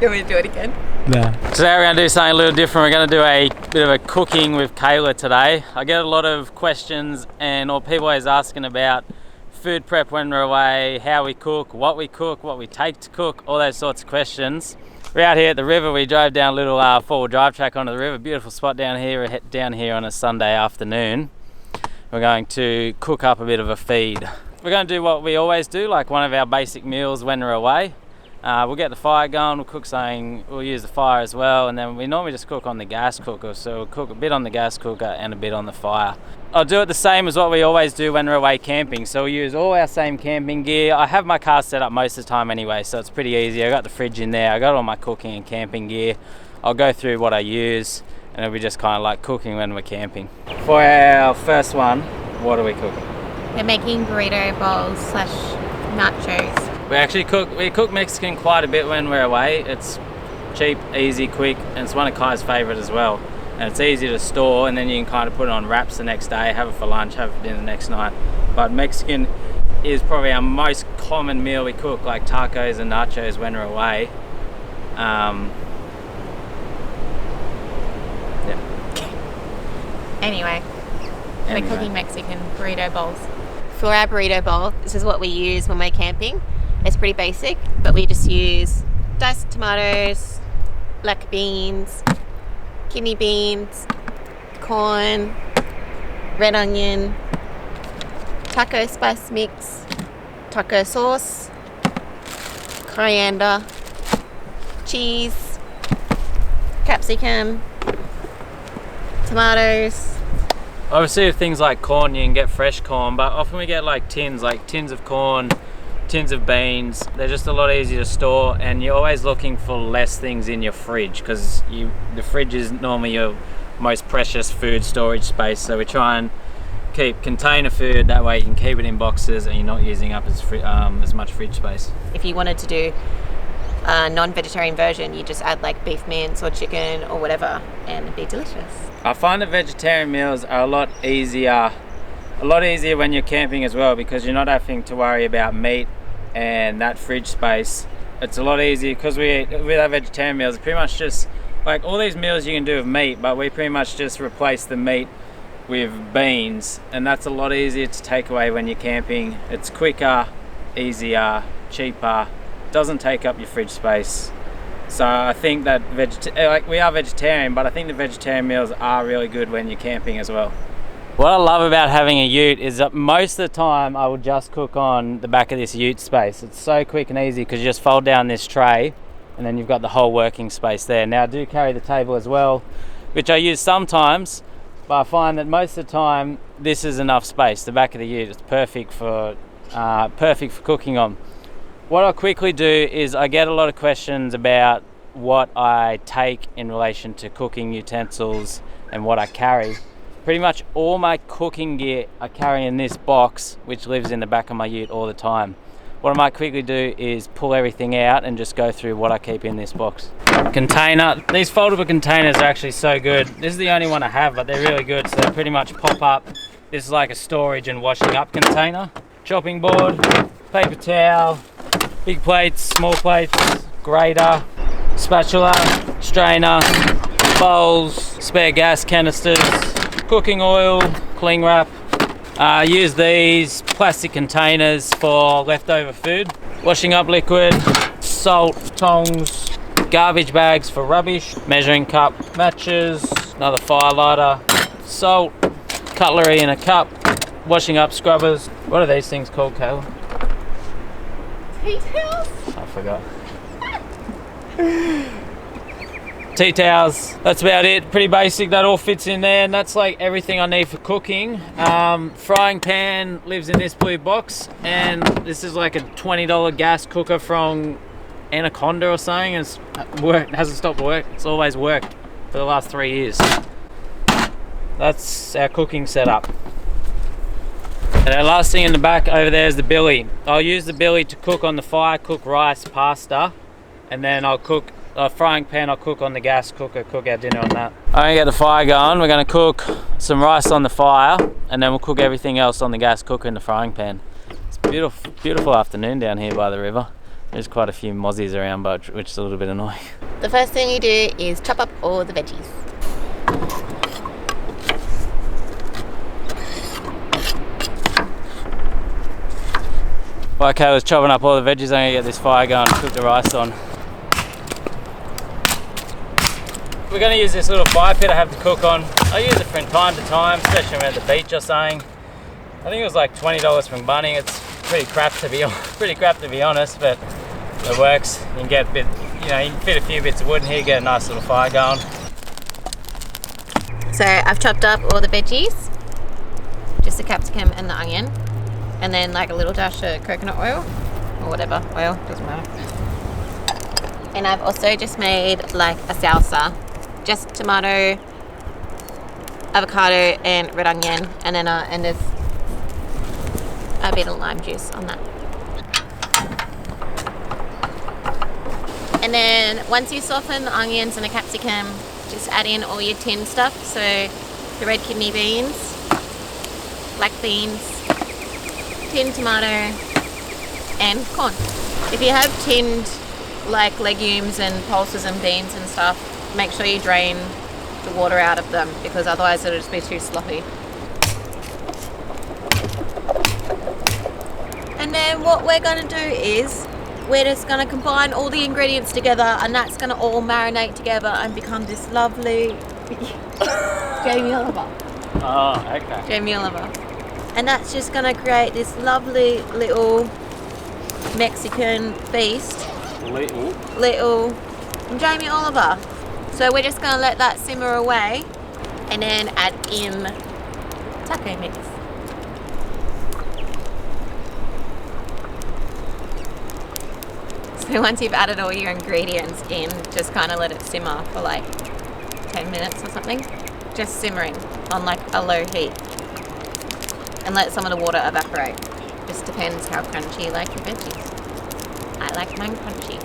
You want me to do it again? No. Today we're going to do something a little different. We're going to do a bit of a cooking with Kayla today. I get a lot of questions or people always asking about food prep when we're away, how we cook, what we take to cook, all those sorts of questions. We're out here at the river. We drove down a little four-wheel drive track onto the river. Beautiful spot down here. We're down here on a Sunday afternoon. We're going to cook up a bit of a feed. We're going to do what we always do, like one of our basic meals when we're away. We'll get the fire going, we'll cook something, we'll use the fire as well, and then we normally just cook on the gas cooker, so we'll cook a bit on the gas cooker and a bit on the fire. I'll do it the same as what we always do when we're away camping, so we'll use all our same camping gear. I have my car set up most of the time anyway, so it's pretty easy. I got the fridge in there, I got all my cooking and camping gear. I'll go through what I use, and it'll be just kind of like cooking when we're camping. For our first one, what are we cooking? We're making burrito bowls / nachos. We cook Mexican quite a bit when we're away. It's cheap, easy, quick, and it's one of Kai's favourite as well. And it's easy to store, and then you can kind of put it on wraps the next day, have it for lunch, have it for dinner the next night. But Mexican is probably our most common meal we cook, like tacos and nachos when we're away. Yeah. Anyway, we're cooking Mexican burrito bowls. For our burrito bowl, this is what we use when we're camping. It's pretty basic, but we just use diced tomatoes, black beans, kidney beans, corn, red onion, taco spice mix, taco sauce, coriander, cheese, capsicum, tomatoes. Obviously with things like corn, you can get fresh corn, but often we get like tins of corn, tins of beans. They're just a lot easier to store, and you're always looking for less things in your fridge, because the fridge is normally your most precious food storage space. So we try and keep container food, that way you can keep it in boxes and you're not using up as much fridge space. If you wanted to do a non-vegetarian version, you just add like beef mince or chicken or whatever, and it'd be delicious. I find that vegetarian meals are a lot easier when you're camping as well, because you're not having to worry about meat and that fridge space. It's a lot easier because with our vegetarian meals, it's pretty much just like all these meals you can do with meat, but we pretty much just replace the meat with beans, and that's a lot easier to take away when you're camping. It's quicker, easier, cheaper, doesn't take up your fridge space. So I think that we are vegetarian, but I think the vegetarian meals are really good when you're camping as well. What I love about having a ute is that most of the time I will just cook on the back of this ute space. It's so quick and easy because you just fold down this tray and then you've got the whole working space there. Now I do carry the table as well, which I use sometimes, but I find that most of the time this is enough space. The back of the ute is perfect for cooking on. What I'll quickly do is I get a lot of questions about what I take in relation to cooking utensils and what I carry. Pretty much all my cooking gear I carry in this box, which lives in the back of my ute all the time. What I might quickly do is pull everything out and just go through what I keep in this box. Container. These foldable containers are actually so good. This is the only one I have, but they're really good, so they pretty much pop up. This is like a storage and washing up container. Chopping board, paper towel, big plates, small plates, grater, spatula, strainer, bowls, spare gas canisters, cooking oil, cling wrap. Use these plastic containers for leftover food. Washing up liquid, salt, tongs, garbage bags for rubbish, measuring cup, matches, another fire lighter, salt, cutlery in a cup, washing up scrubbers. What are these things called, Kayla? Tea towels? I forgot. Tea towels, that's about it. Pretty basic, that all fits in there, and that's like everything I need for cooking. Frying pan lives in this blue box, and this is like a $20 gas cooker from Anaconda or something. It's worked, hasn't stopped work. It's always worked for the last 3 years. That's our cooking setup. And our last thing in the back over there is the billy. I'll use the billy to cook on the fire, cook rice, pasta, and then I'll cook a frying pan. I'll cook on the gas cooker, cook our dinner on that. I'm gonna get the fire going. We're gonna cook some rice on the fire, and then we'll cook everything else on the gas cooker in the frying pan. It's a beautiful, beautiful afternoon down here by the river. There's quite a few mozzies around, but which is a little bit annoying. The first thing you do is chop up all the veggies. While Kayla's chopping up all the veggies, I'm going to get this fire going and cook the rice on. We're going to use this little fire pit I have to cook on. I use it from time to time, especially around the beach or something. I think it was like $20 from Bunnings. It's pretty crap to be honest, but it works. You can get a bit, you can fit a few bits of wood in here, get a nice little fire going. So I've chopped up all the veggies, just the capsicum and the onion, and then like a little dash of coconut oil or whatever oil, doesn't matter. And I've also just made like a salsa, just tomato, avocado and red onion, and then and there's a bit of lime juice on that. And then once you soften the onions and the capsicum, just add in all your tinned stuff. So the red kidney beans, black beans, tinned tomato, and corn. If you have tinned like legumes and pulses and beans and stuff, make sure you drain the water out of them, because otherwise it'll just be too sloppy. And then what we're going to do is we're just going to combine all the ingredients together, and that's going to all marinate together and become this lovely Jamie Oliver. Oh, okay. Jamie Oliver. And that's just going to create this lovely little Mexican feast. Little Jamie Oliver. So we're just going to let that simmer away and then add in taco mix. So once you've added all your ingredients in, just kind of let it simmer for like 10 minutes or something. Just simmering on like a low heat. And let some of the water evaporate. Just depends how crunchy you like your veggies. I like mine crunchy.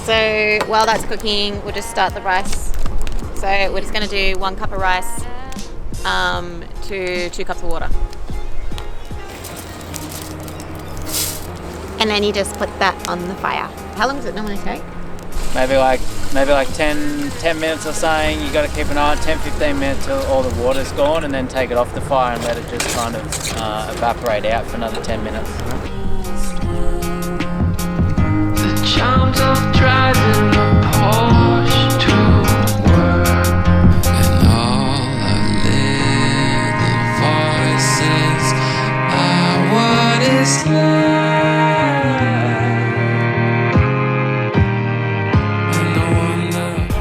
So while that's cooking, we'll just start the rice. So we're just going to do 1 cup of rice to 2 cups of water. And then you just put that on the fire. How long does it normally take? Maybe like 10 minutes or something. You got to keep an eye on 10-15 minutes till all the water's gone, and then take it off the fire and let it just kind of evaporate out for another 10 minutes. The charms of driving a Porsche to work, and all the little voices are what is love.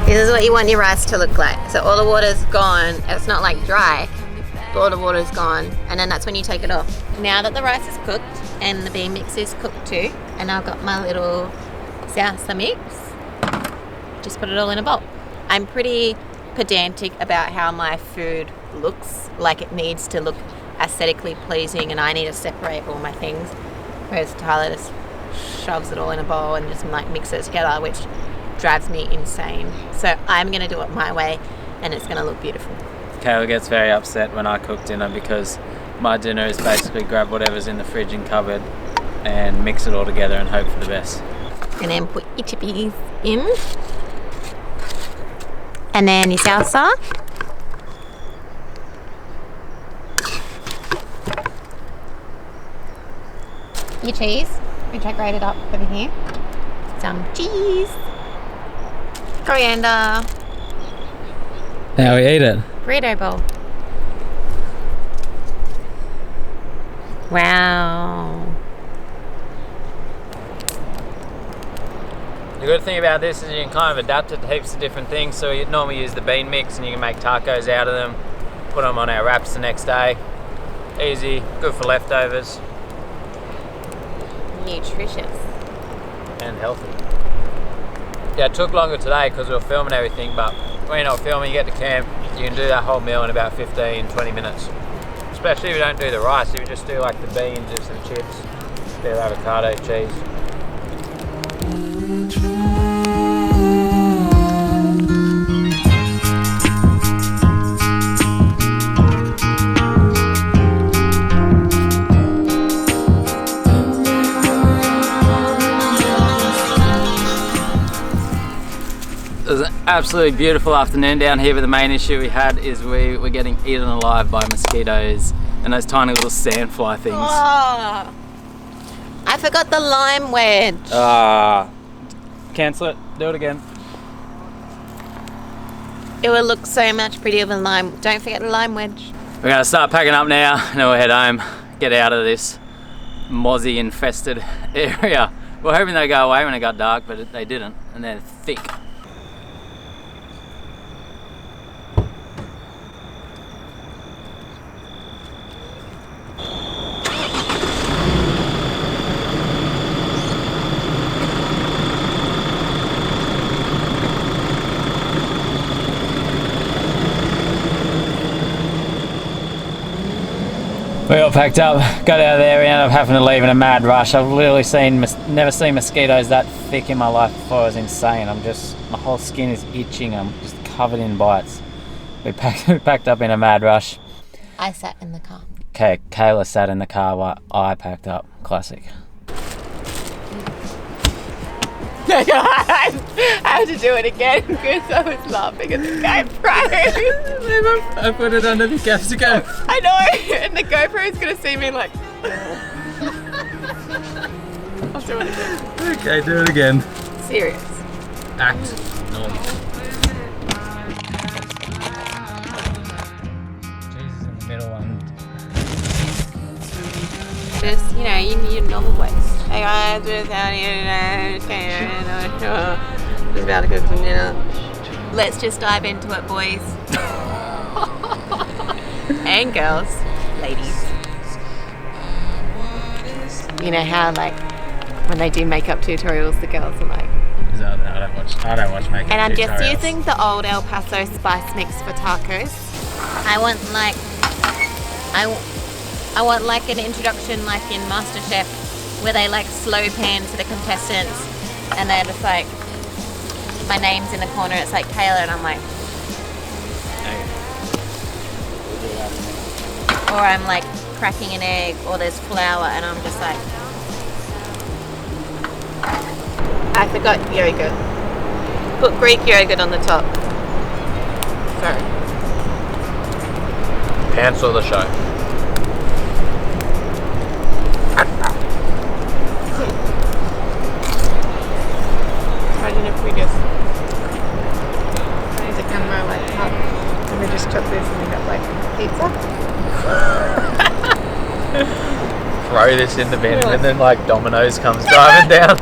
This is what you want your rice to look like. So all the water's gone. It's not like dry, but all the water's gone. And then that's when you take it off. Now that the rice is cooked and the bean mix is cooked too, and I've got my little salsa mix, just put it all in a bowl. I'm pretty pedantic about how my food looks. Like, it needs to look aesthetically pleasing, and I need to separate all my things. Whereas Tyler just shoves it all in a bowl and just like mixes it together, which drives me insane. So I'm going to do it my way, and it's going to look beautiful. Kayla gets very upset when I cook dinner, because my dinner is basically grab whatever's in the fridge and cupboard and mix it all together and hope for the best. And then put your chippies in. And then your salsa. Your cheese, which I grated up over here. Some cheese. Coriander. Now we eat it. Burrito bowl. Wow. The good thing about this is you can kind of adapt it to heaps of different things. So you normally use the bean mix, and you can make tacos out of them, put them on our wraps the next day. Easy, good for leftovers. Nutritious. And healthy. Yeah, it took longer today because we were filming everything, but when you're not filming, you get to camp, you can do that whole meal in about 15-20 minutes. Especially if you don't do the rice, if you just do like the beans and some chips, bit of avocado, cheese. Absolutely beautiful afternoon down here, but the main issue we had is we were getting eaten alive by mosquitoes and those tiny little sandfly things. Oh, I forgot the lime wedge. Cancel it. Do it again. It will look so much prettier with lime. Don't forget the lime wedge. We're gonna start packing up now and then we'll head home, get out of this mozzie infested area. We're hoping they go away when it got dark, but they didn't, and they're thick. We all packed up, got out of there, we ended up having to leave in a mad rush. I've literally never seen mosquitoes that thick in my life before. It was insane. My whole skin is itching. I'm just covered in bites. We packed up in a mad rush. I sat in the car. Okay, Kayla sat in the car while I packed up. Classic. I had to do it again because I was laughing at the GoPro. I put it under the capsicum. I know, and the GoPro is going to see me like... I'll do it again. Okay, do it again. Serious. Act normal. Jesus in the middle one. Just, you know, you need a normal voice. Hey guys, just out here today. Just about to cook some dinner. Let's just dive into it, boys. And girls. Ladies. You know how, like, when they do makeup tutorials, the girls are like... I don't watch makeup And I'm tutorials. just using the old El Paso spice mix for tacos. I want like an introduction like in MasterChef where they like slow pan to the contestants and they're just like, my name's in the corner, it's like Kayla, and I'm like, or I'm like cracking an egg, or there's flour and I'm just like, I forgot yogurt. Put Greek yogurt on the top. Sorry. Cancel the show. Imagine if we just use a camera like that and we just took this and we got like pizza. Throw this in the bin and then like Domino's comes driving down.